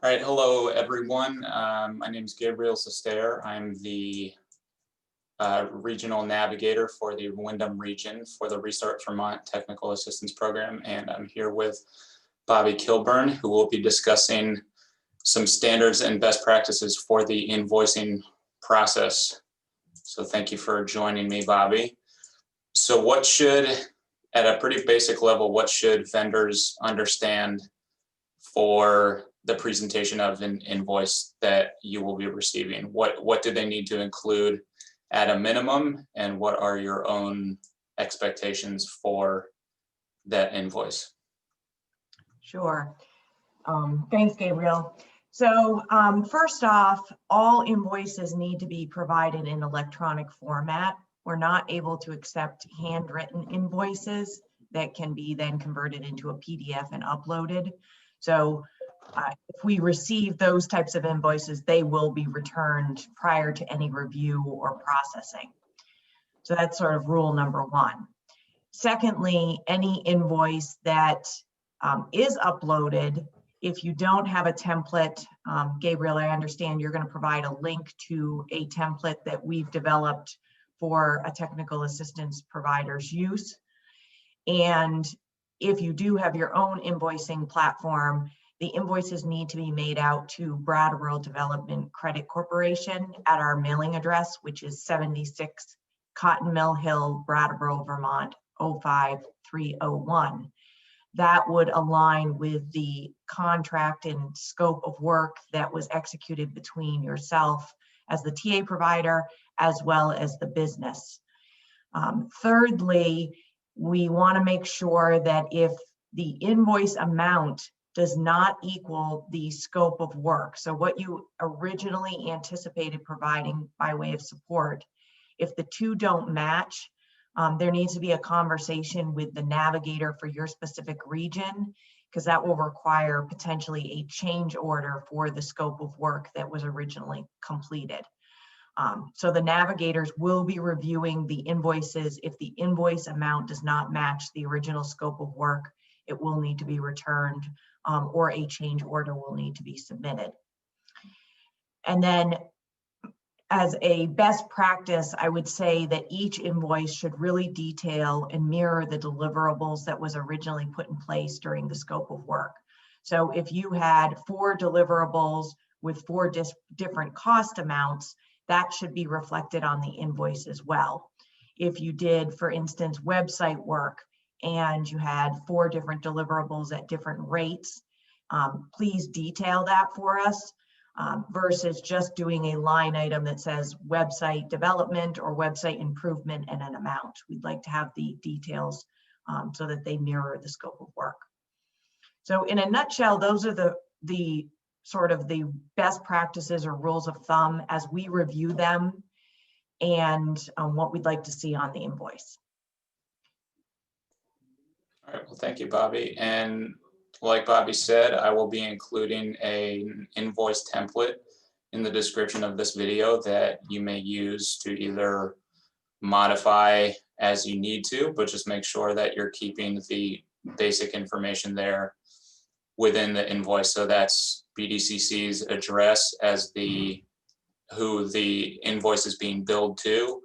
All right, hello everyone. My name is Gabriel Sestair. I'm the regional navigator for the Wyndham region for the Restart Vermont Technical Assistance Program, and I'm here with Bobby Kilburn, who will be discussing some standards and best practices for the invoicing process. So thank you for joining me, Bobby. So what should, at a pretty basic level, what should vendors understand for the presentation of an invoice that you will be receiving? What do they need to include at a minimum, and what are your own expectations for that invoice? Sure. Thanks, Gabriel. So first off, all invoices need to be provided in electronic format. We're not able to accept handwritten invoices that can be then converted into a PDF and uploaded. So if we receive those types of invoices, they will be returned prior to any review or processing. So that's sort of rule number one. Secondly, any invoice that is uploaded, if you don't have a template, Gabriel, I understand you're going to provide a link to a template that we've developed for a technical assistance provider's use. And if you do have your own invoicing platform, the invoices need to be made out to Brattleboro Development Credit Corporation at our mailing address, which is 76 Cotton Mill Hill, Brattleboro, Vermont, 05301. That would align with the contract and scope of work that was executed between yourself as the TA provider as well as the business. Thirdly, we want to make sure that if the invoice amount does not equal the scope of work, so what you originally anticipated providing by way of support, if the two don't match, there needs to be a conversation with the navigator for your specific region, because that will require potentially a change order for the scope of work that was originally completed. So the navigators will be reviewing the invoices. If the invoice amount does not match the original scope of work, it will need to be returned, or a change order will need to be submitted. And then as a best practice, I would say that each invoice should really detail and mirror the deliverables that was originally put in place during the scope of work. So if you had 4 deliverables with 4 different cost amounts, that should be reflected on the invoice as well. If you did, for instance, website work and you had 4 different deliverables at different rates, please detail that for us. Versus just doing a line item that says website development or website improvement and an amount. We'd like to have the details so that they mirror the scope of work. So in a nutshell, those are the sort of the best practices or rules of thumb as we review them, and what we'd like to see on the invoice. All right, well, thank you, Bobby. And like Bobby said, I will be including an invoice template in the description of this video that you may use to either modify as you need to, but just make sure that you're keeping the basic information there within the invoice. So that's BDCC's address as who the invoice is being billed to,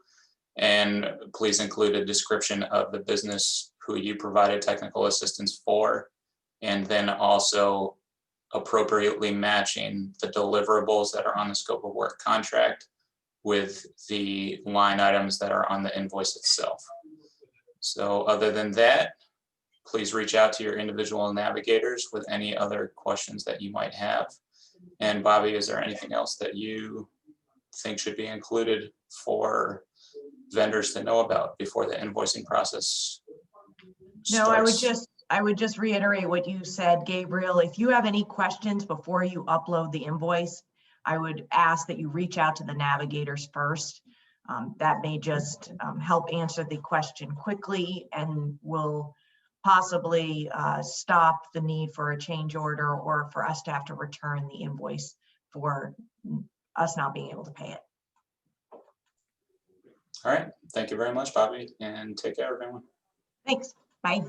and please include a description of the business who you provided technical assistance for, and then also appropriately matching the deliverables that are on the scope of work contract with the line items that are on the invoice itself. So other than that, please reach out to your individual navigators with any other questions that you might have. And Bobby, is there anything else that you think should be included for vendors to know about before the invoicing process starts? No, I would just reiterate what you said, Gabriel. If you have any questions before you upload the invoice, I would ask that you reach out to the navigators first. That may just help answer the question quickly and will possibly stop the need for a change order or for us to have to return the invoice for us not being able to pay it. All right, thank you very much, Bobby, and take care, everyone. Thanks, bye.